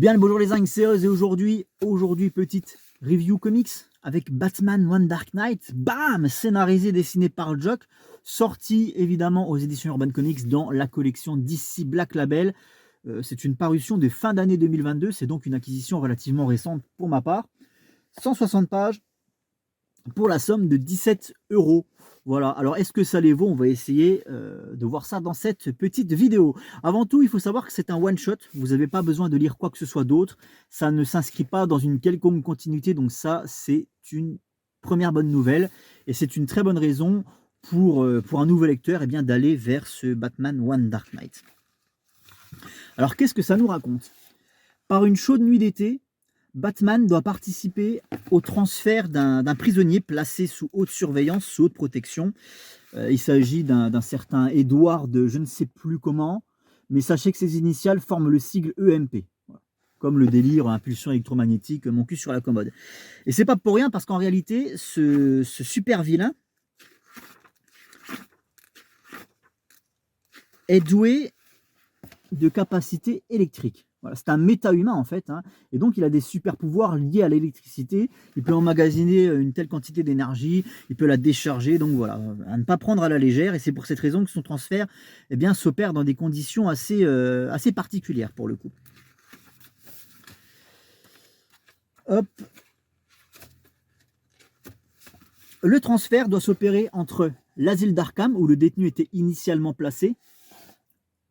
Bien le bonjour les zincs, c'est Oz et aujourd'hui, petite review comics avec Batman One Dark Knight, bam, scénarisé, dessiné par Jock, sorti évidemment aux éditions Urban Comics dans la collection DC Black Label. C'est une parution de fin d'année 2022, c'est donc une acquisition relativement récente pour ma part. 160 pages pour la somme de 17 €. Voilà, alors est-ce que ça les vaut? On va essayer de voir ça dans cette petite vidéo. Avant tout, il faut savoir que c'est un one-shot, vous n'avez pas besoin de lire quoi que ce soit d'autre, ça ne s'inscrit pas dans une quelconque continuité, donc ça, c'est une première bonne nouvelle, et c'est une très bonne raison pour un nouveau lecteur, eh bien, d'aller vers ce Batman One Dark Knight. Alors qu'est-ce que ça nous raconte? Par une chaude nuit d'été, Batman doit participer au transfert d'un prisonnier placé sous haute surveillance, sous haute protection. Il s'agit d'un certain Edward, je ne sais plus comment, mais sachez que ses initiales forment le sigle EMP. Voilà. Comme le délire, impulsion électromagnétique, mon cul sur la commode. Et c'est pas pour rien, parce qu'en réalité, ce super vilain est doué de capacités électriques. Voilà, c'est un méta-humain en fait, hein, et donc il a des super pouvoirs liés à l'électricité. Il peut emmagasiner une telle quantité d'énergie, il peut la décharger, donc voilà, à ne pas prendre à la légère, et c'est pour cette raison que son transfert, eh bien, s'opère dans des conditions assez particulières pour le coup. Hop. Le transfert doit s'opérer entre l'asile d'Arkham, où le détenu était initialement placé,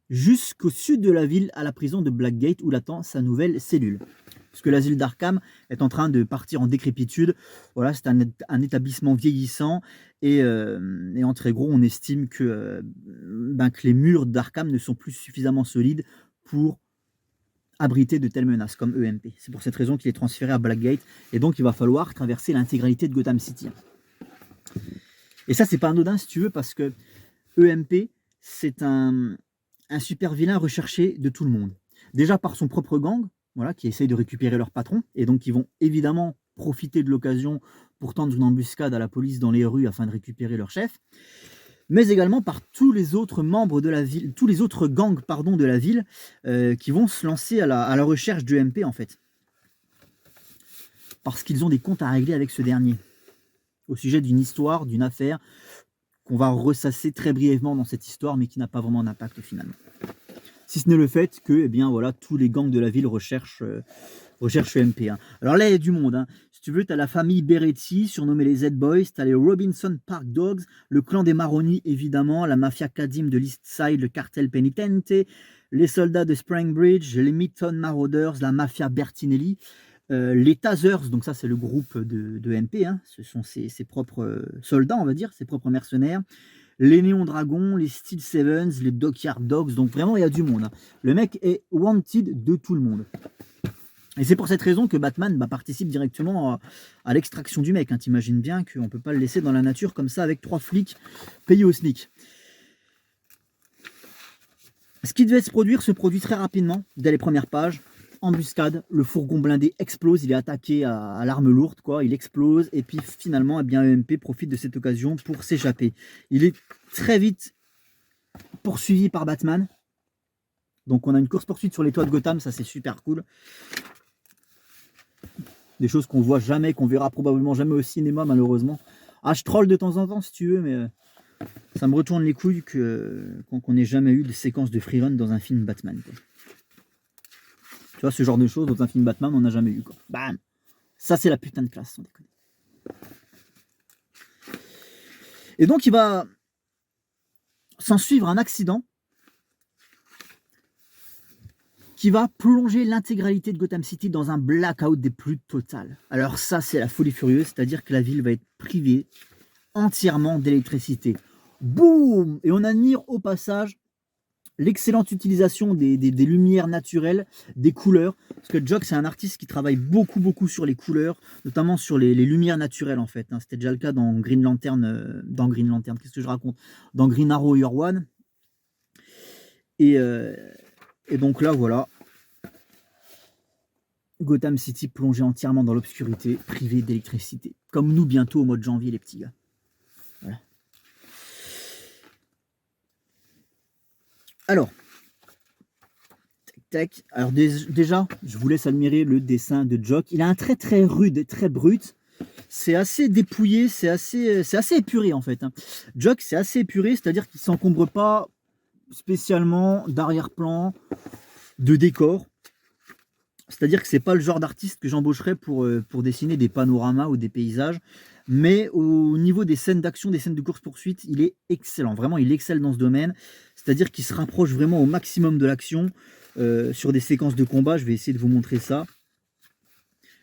jusqu'au sud de la ville, à la prison de Blackgate, où l'attend sa nouvelle cellule. Parce que l'asile d'Arkham est en train de partir en décrépitude. Voilà, c'est un établissement vieillissant, et en très gros, on estime que les murs d'Arkham ne sont plus suffisamment solides pour abriter de telles menaces comme EMP. C'est pour cette raison qu'il est transféré à Blackgate, et donc il va falloir traverser l'intégralité de Gotham City. Et ça, c'est pas anodin, si tu veux, parce que EMP, c'est un super vilain recherché de tout le monde. Déjà par son propre gang, voilà, qui essaye de récupérer leur patron, et donc ils vont évidemment profiter de l'occasion pour tendre une embuscade à la police dans les rues afin de récupérer leur chef, mais également par tous les autres membres de la ville, tous les autres gangs, pardon, de la ville, qui vont se lancer à la recherche de MP en fait, parce qu'ils ont des comptes à régler avec ce dernier, au sujet d'une histoire, d'une affaire qu'on va ressasser très brièvement dans cette histoire, mais qui n'a pas vraiment d'impact finalement. Si ce n'est le fait que, eh bien, voilà, tous les gangs de la ville recherchent MP. Hein. Alors là, il y a du monde. Hein. Si tu veux, tu as la famille Beretti, surnommée les Z-Boys, tu as les Robinson Park Dogs, le clan des Maroni, évidemment, la mafia Kadim de l'East Side, le cartel Penitente, les soldats de Springbridge, les Mitton Marauders, la mafia Bertinelli, les Tazers, donc ça c'est le groupe de MP, hein. Ce sont ses propres soldats, on va dire, ses propres mercenaires, les Néon Dragons, les Steel Sevens, les Dockyard Dogs, donc vraiment il y a du monde. Hein. Le mec est wanted de tout le monde. Et c'est pour cette raison que Batman participe directement à l'extraction du mec. Hein. T'imagines bien qu'on ne peut pas le laisser dans la nature comme ça avec 3 flics payés au SNIC. Ce qui devait se produit très rapidement, dès les premières pages. Embuscade, le fourgon blindé explose, il est attaqué à l'arme lourde, quoi, il explose, et puis finalement, eh bien, EMP profite de cette occasion pour s'échapper. Il est très vite poursuivi par Batman, donc on a une course-poursuite sur les toits de Gotham, ça c'est super cool. Des choses qu'on voit jamais, qu'on verra probablement jamais au cinéma malheureusement. Ah, je troll de temps en temps si tu veux, mais ça me retourne les couilles qu'on n'ait jamais eu de séquence de freerun dans un film Batman, quoi. Tu vois, ce genre de choses dans un film Batman, on n'a jamais eu, quoi. Bam! Ça, c'est la putain de classe, sans déconner. Et donc, il va s'en suivre un accident qui va plonger l'intégralité de Gotham City dans un blackout des plus totales. Alors ça, c'est la folie furieuse, c'est-à-dire que la ville va être privée entièrement d'électricité. Boum! Et on admire au passage l'excellente utilisation des lumières naturelles, des couleurs, parce que Jock c'est un artiste qui travaille beaucoup sur les couleurs, notamment sur les lumières naturelles en fait. Hein. C'était déjà le cas dans Green Lantern, qu'est-ce que je raconte? Dans Green Arrow Year One. Et donc là voilà, Gotham City plongé entièrement dans l'obscurité, privé d'électricité, comme nous bientôt au mois de janvier les petits gars. Voilà. Alors, tac. Alors déjà, je vous laisse admirer le dessin de Jock. Il a un trait très rude et très brut. C'est assez dépouillé, c'est assez épuré en fait, hein. Jock, c'est assez épuré, c'est-à-dire qu'il ne s'encombre pas spécialement d'arrière-plan, de décor. C'est-à-dire que c'est pas le genre d'artiste que j'embaucherais pour dessiner des panoramas ou des paysages. Mais au niveau des scènes d'action, des scènes de course-poursuite, il est excellent. Vraiment, il excelle dans ce domaine. C'est-à-dire qu'il se rapproche vraiment au maximum de l'action sur des séquences de combat. Je vais essayer de vous montrer ça.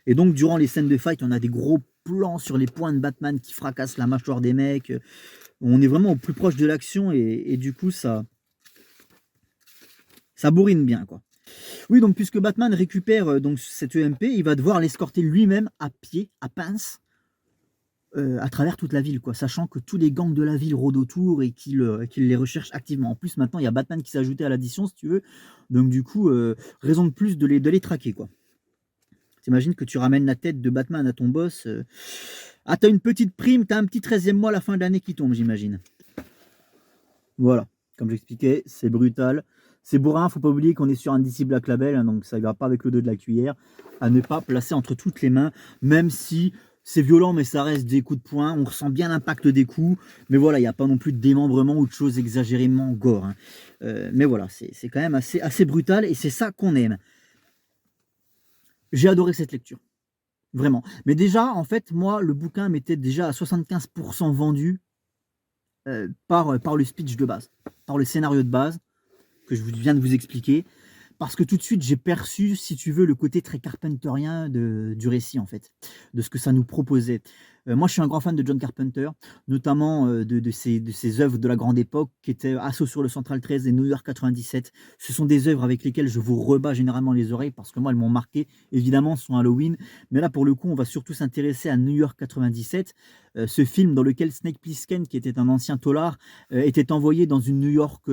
Et donc, durant les scènes de fight, on a des gros plans sur les poings de Batman qui fracassent la mâchoire des mecs. On est vraiment au plus proche de l'action et du coup, ça bourrine bien, quoi. Oui, donc puisque Batman récupère donc cette EMP, il va devoir l'escorter lui-même à pied, à pince, à travers toute la ville, quoi, sachant que tous les gangs de la ville rôdent autour et qu'il les recherche activement. En plus, maintenant, il y a Batman qui s'est ajouté à l'addition, si tu veux. Donc du coup, raison de plus de les traquer, quoi. T'imagines que tu ramènes la tête de Batman à ton boss. Ah, t'as une petite prime, t'as un petit 13e mois à la fin de l'année qui tombe, j'imagine. Voilà, comme j'expliquais, c'est brutal. C'est bourrin, faut pas oublier qu'on est sur un DC Black Label, hein, donc ça ne va pas avec le dos de la cuillère, à ne pas placer entre toutes les mains, même si c'est violent, mais ça reste des coups de poing, on ressent bien l'impact des coups, mais voilà, il n'y a pas non plus de démembrement ou de choses exagérément gore, hein. Mais voilà, c'est quand même assez brutal, et c'est ça qu'on aime. J'ai adoré cette lecture, vraiment. Mais déjà, en fait, moi, le bouquin m'était déjà à 75% vendu par le speech de base, par le scénario de base, que je viens de vous expliquer, parce que tout de suite j'ai perçu, si tu veux, le côté très carpenterien du récit en fait, de ce que ça nous proposait. Moi je suis un grand fan de John Carpenter, notamment de ses œuvres de la grande époque qui étaient Assaut sur le Central 13 et New York 97. Ce sont des œuvres avec lesquelles je vous rebats généralement les oreilles parce que moi elles m'ont marqué, évidemment ce sont Halloween, mais là pour le coup on va surtout s'intéresser à New York 97, ce film dans lequel Snake Plissken, qui était un ancien taulard, était envoyé dans une New York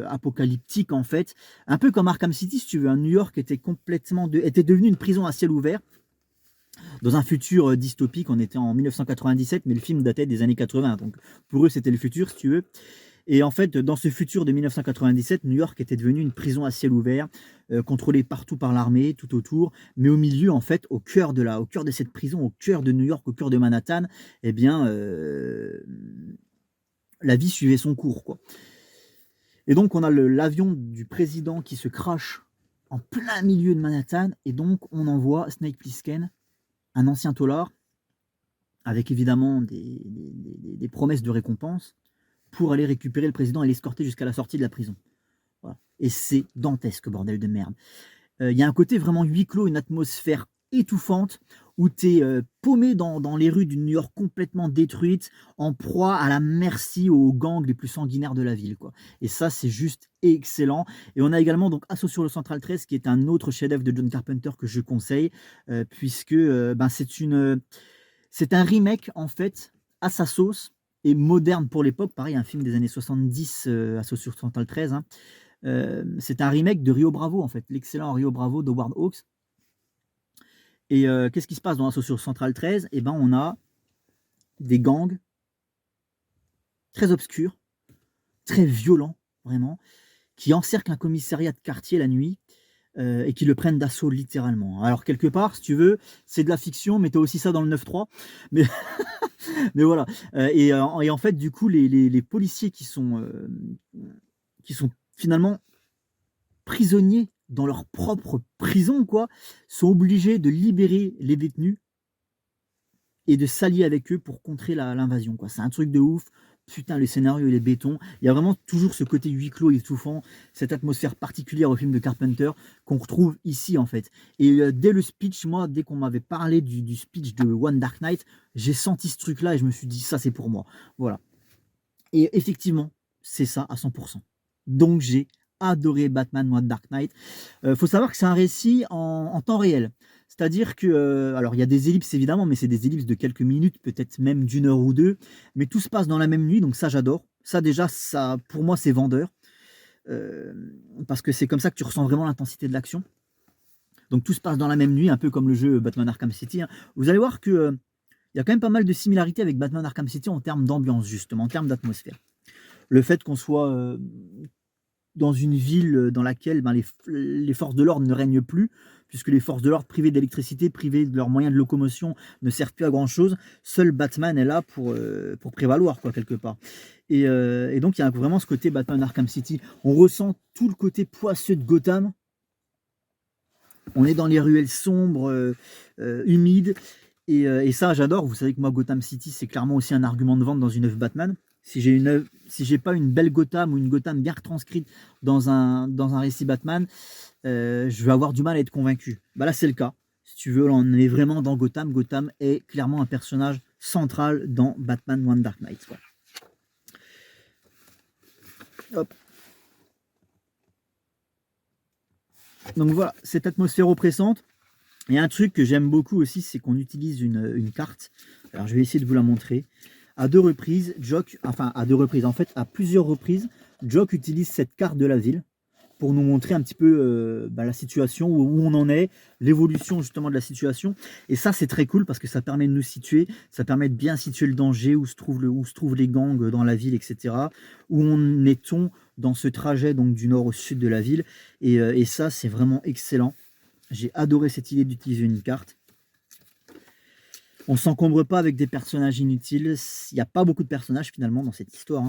apocalyptique en fait, un peu comme Arkham City si tu veux. New York était était devenu une prison à ciel ouvert dans un futur dystopique. On était en 1997, mais le film datait des années 80, donc pour eux c'était le futur si tu veux. Et en fait, dans ce futur de 1997, New York était devenue une prison à ciel ouvert, contrôlée partout par l'armée, tout autour, mais au milieu, en fait, au cœur de cette prison, au cœur de New York, au cœur de Manhattan, eh bien, la vie suivait son cours, quoi. Et donc, on a l'avion du président qui se crache en plein milieu de Manhattan, et donc on envoie Snake Plissken, un ancien taulard, avec évidemment des promesses de récompense, pour aller récupérer le président et l'escorter jusqu'à la sortie de la prison. Voilà. Et c'est dantesque, bordel de merde. Il y a un côté vraiment huis clos, une atmosphère étouffante, où tu es paumé dans les rues d'une New York complètement détruite, en proie à la merci aux gangs les plus sanguinaires de la ville, quoi. Et ça, c'est juste excellent. Et on a également donc Assaut sur le Central 13, qui est un autre chef-d'œuvre de John Carpenter que je conseille, puisque c'est un remake, en fait, à sa sauce, et moderne pour l'époque. Pareil, un film des années 70, Assaut sur le Central 13, hein. C'est un remake de Rio Bravo, en fait, l'excellent Rio Bravo d'Howard Hawks. Et qu'est-ce qui se passe dans Assaut sur Central 13? Eh ben, on a des gangs très obscurs, très violents, vraiment, qui encerclent un commissariat de quartier la nuit et qui le prennent d'assaut littéralement. Alors, quelque part, si tu veux, c'est de la fiction, mais tu as aussi ça dans le 9-3. Mais, mais voilà. Et en fait, du coup, les policiers qui sont finalement prisonniers dans leur propre prison, quoi, sont obligés de libérer les détenus et de s'allier avec eux pour contrer l'invasion, quoi. C'est un truc de ouf. Putain, le scénario, il est béton. Il y a vraiment toujours ce côté huis clos étouffant, cette atmosphère particulière au film de Carpenter qu'on retrouve ici, en fait. Et dès le speech, moi, dès qu'on m'avait parlé du speech de One Dark Knight, j'ai senti ce truc-là et je me suis dit, ça, c'est pour moi. Voilà. Et effectivement, c'est ça à 100%. Donc, j'ai adoré Batman One Dark Knight. Faut savoir que c'est un récit en temps réel. C'est-à-dire que, alors il y a des ellipses évidemment, mais c'est des ellipses de quelques minutes, peut-être même d'une heure ou deux. Mais tout se passe dans la même nuit, donc ça j'adore. Ça déjà, ça, pour moi, c'est vendeur. Parce que c'est comme ça que tu ressens vraiment l'intensité de l'action. Donc tout se passe dans la même nuit, un peu comme le jeu Batman Arkham City, hein. Vous allez voir que il y a quand même pas mal de similarités avec Batman Arkham City en termes d'ambiance, justement, en termes d'atmosphère. Le fait qu'on soit dans une ville dans laquelle ben, les forces de l'ordre ne règnent plus, puisque les forces de l'ordre privées d'électricité, privées de leurs moyens de locomotion, ne servent plus à grand chose. Seul Batman est là pour prévaloir, quoi, quelque part. Et donc il y a vraiment ce côté Batman Arkham City. On ressent tout le côté poisseux de Gotham. On est dans les ruelles sombres, humides. Et ça, j'adore. Vous savez que moi, Gotham City, c'est clairement aussi un argument de vente dans une œuvre Batman. Si j'ai pas une belle Gotham ou une Gotham bien retranscrite dans un récit Batman, je vais avoir du mal à être convaincu. Bah là, c'est le cas. Si tu veux, là, on est vraiment dans Gotham. Gotham est clairement un personnage central dans Batman One Dark Knight, quoi. Hop. Donc voilà, cette atmosphère oppressante. Il y a un truc que j'aime beaucoup aussi, c'est qu'on utilise une carte. Alors je vais essayer de vous la montrer. À deux reprises, à plusieurs reprises, Jock utilise cette carte de la ville pour nous montrer un petit peu la situation, où on en est, l'évolution justement de la situation. Et ça, c'est très cool parce que ça permet de nous situer, ça permet de bien situer le danger, où se trouvent les gangs dans la ville, etc. Où on est-on dans ce trajet donc du nord au sud de la ville. Et ça, c'est vraiment excellent. J'ai adoré cette idée d'utiliser une carte. On ne s'encombre pas avec des personnages inutiles. Il n'y a pas beaucoup de personnages finalement dans cette histoire.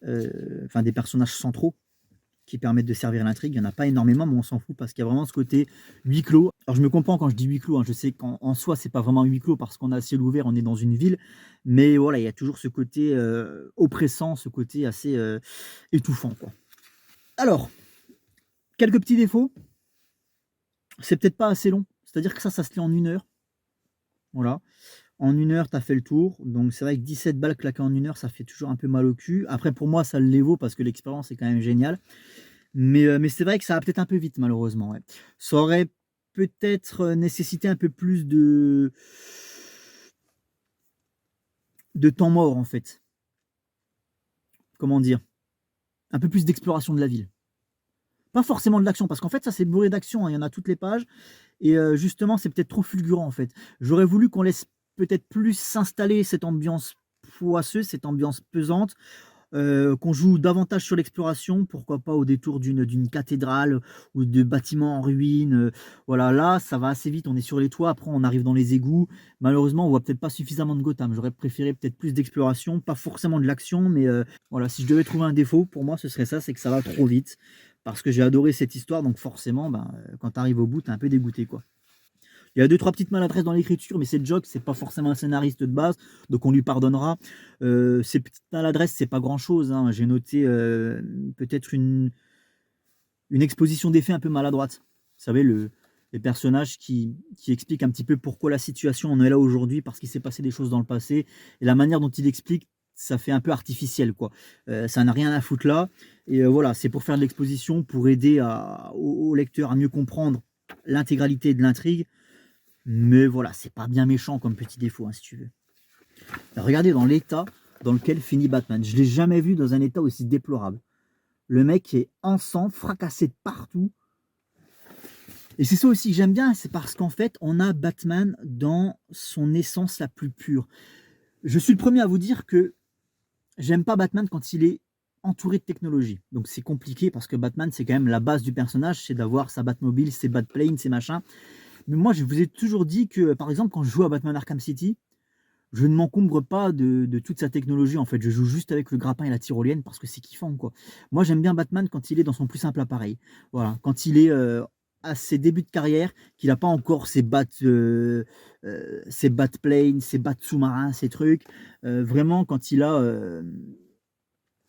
Enfin, des personnages centraux qui permettent de servir l'intrigue. Il n'y en a pas énormément, mais on s'en fout parce qu'il y a vraiment ce côté huis clos. Alors je me comprends quand je dis huis clos. Je sais qu'en soi, c'est pas vraiment huis clos parce qu'on a ciel ouvert, on est dans une ville. Mais voilà, il y a toujours ce côté oppressant, ce côté assez étouffant, quoi. Alors, quelques petits défauts. C'est peut-être pas assez long. C'est-à-dire que ça se lit en 1 heure. Voilà. En 1 heure, tu as fait le tour. Donc, c'est vrai que 17 balles claquées en 1 heure, ça fait toujours un peu mal au cul. Après, pour moi, ça les vaut parce que l'expérience est quand même géniale. Mais c'est vrai que ça va peut-être un peu vite, malheureusement. Ouais. Ça aurait peut-être nécessité un peu plus de temps mort, en fait. Comment dire? Un peu plus d'exploration de la ville. Pas forcément de l'action, parce qu'en fait, ça, c'est bourré d'action. Il y en a toutes les pages. Et justement, c'est peut-être trop fulgurant, en fait. J'aurais voulu qu'on laisse peut-être plus s'installer cette ambiance poisseuse, cette ambiance pesante, qu'on joue davantage sur l'exploration, pourquoi pas au détour d'une cathédrale ou de bâtiments en ruine. Voilà, là, ça va assez vite. On est sur les toits, après, on arrive dans les égouts. Malheureusement, on voit peut-être pas suffisamment de Gotham. J'aurais préféré peut-être plus d'exploration, pas forcément de l'action, mais voilà, si je devais trouver un défaut, pour moi, ce serait ça, c'est que ça va trop vite. Parce que j'ai adoré cette histoire, donc forcément, quand tu arrives au bout, tu es un peu dégoûté, quoi. Il y a 2-3 petites maladresses dans l'écriture, mais c'est Jock, c'est pas forcément un scénariste de base, donc on lui pardonnera. Ces petites maladresses, c'est pas grand-chose, hein. J'ai noté peut-être une exposition des faits un peu maladroite. Vous savez, les personnages qui expliquent un petit peu pourquoi la situation en est là aujourd'hui, parce qu'il s'est passé des choses dans le passé, et la manière dont il explique, ça fait un peu artificiel, quoi. Ça n'a rien à foutre là. Et voilà, c'est pour faire de l'exposition, pour aider au lecteur à mieux comprendre l'intégralité de l'intrigue. Mais voilà, c'est pas bien méchant comme petit défaut, hein, si tu veux. Regardez dans l'état dans lequel finit Batman. Je l'ai jamais vu dans un état aussi déplorable. Le mec est en sang, fracassé de partout. Et c'est ça aussi que j'aime bien, c'est parce qu'en fait, on a Batman dans son essence la plus pure. Je suis le premier à vous dire que j'aime pas Batman quand il est entouré de technologie. Donc c'est compliqué parce que Batman, c'est quand même la base du personnage, c'est d'avoir sa Batmobile, ses Batplanes, ses machins. Mais moi, je vous ai toujours dit que, par exemple, quand je joue à Batman Arkham City, je ne m'encombre pas de toute sa technologie. En fait, je joue juste avec le grappin et la tyrolienne parce que c'est kiffant, quoi. Moi, j'aime bien Batman quand il est dans son plus simple appareil. Voilà, quand il est à ses débuts de carrière, qu'il n'a pas encore ses Batplanes, ses bats sous-marins, ces trucs. Vraiment, quand il a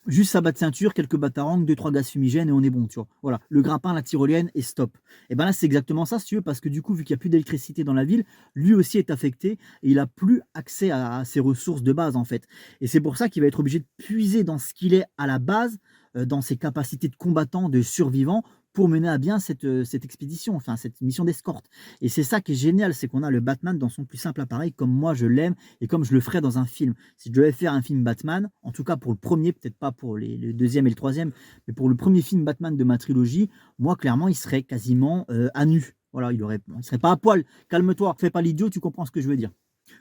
juste sa batte ceinture, quelques batarangs, 2-3 gaz fumigènes et on est bon, tu vois. Voilà, le grappin, la tyrolienne et stop. Et ben là, c'est exactement ça, si tu veux, parce que du coup, vu qu'il n'y a plus d'électricité dans la ville, lui aussi est affecté et il n'a plus accès à ses ressources de base, en fait. Et c'est pour ça qu'il va être obligé de puiser dans ce qu'il est à la base, dans ses capacités de combattant, de survivant, pour mener à bien cette expédition, enfin cette mission d'escorte. Et c'est ça qui est génial, c'est qu'on a le Batman dans son plus simple appareil, comme moi je l'aime et comme je le ferais dans un film. Si je devais faire un film Batman, en tout cas pour le premier, peut-être pas pour le deuxième et le troisième, mais pour le premier film Batman de ma trilogie, moi clairement il serait quasiment à nu. Voilà, il serait pas à poil. Calme-toi, fais pas l'idiot, tu comprends ce que je veux dire.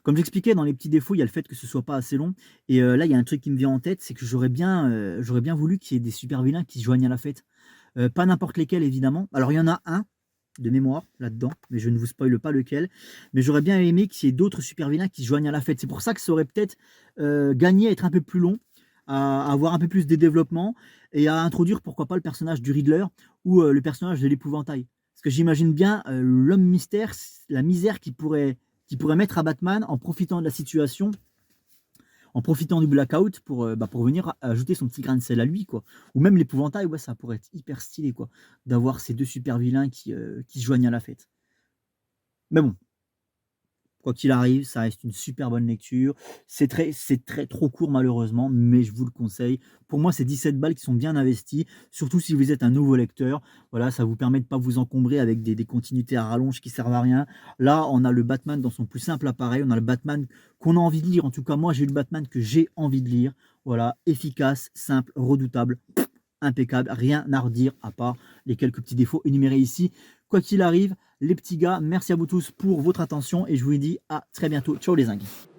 Comme j'expliquais, dans les petits défauts, il y a le fait que ce soit pas assez long. Et là, il y a un truc qui me vient en tête, c'est que j'aurais bien voulu qu'il y ait des super vilains qui se joignent à la fête. Pas n'importe lesquels, évidemment. Alors, il y en a un de mémoire là-dedans, mais je ne vous spoile pas lequel. Mais j'aurais bien aimé qu'il y ait d'autres super vilains qui se joignent à la fête. C'est pour ça que ça aurait peut-être gagné à être un peu plus long, à avoir un peu plus de développement et à introduire, pourquoi pas, le personnage du Riddler ou le personnage de l'épouvantail. Parce que j'imagine bien l'homme mystère, la misère qu'il pourrait mettre à Batman en profitant de la situation, en profitant du blackout pour venir ajouter son petit grain de sel à lui, quoi. Ou même l'épouvantail, ouais, ça pourrait être hyper stylé, quoi, d'avoir ces deux super vilains qui se joignent à la fête. Mais bon, quoi qu'il arrive, ça reste une super bonne lecture. C'est très trop court malheureusement, mais je vous le conseille. Pour moi, c'est 17 balles qui sont bien investies, surtout si vous êtes un nouveau lecteur. Voilà, ça vous permet de ne pas vous encombrer avec des continuités à rallonge qui servent à rien. Là, on a le Batman dans son plus simple appareil, on a le Batman qu'on a envie de lire. En tout cas, moi, j'ai eu le Batman que j'ai envie de lire. Voilà, efficace, simple, redoutable, impeccable, rien à redire à part les quelques petits défauts énumérés ici. Quoi qu'il arrive, les petits gars, merci à vous tous pour votre attention et je vous dis à très bientôt. Ciao les zingues.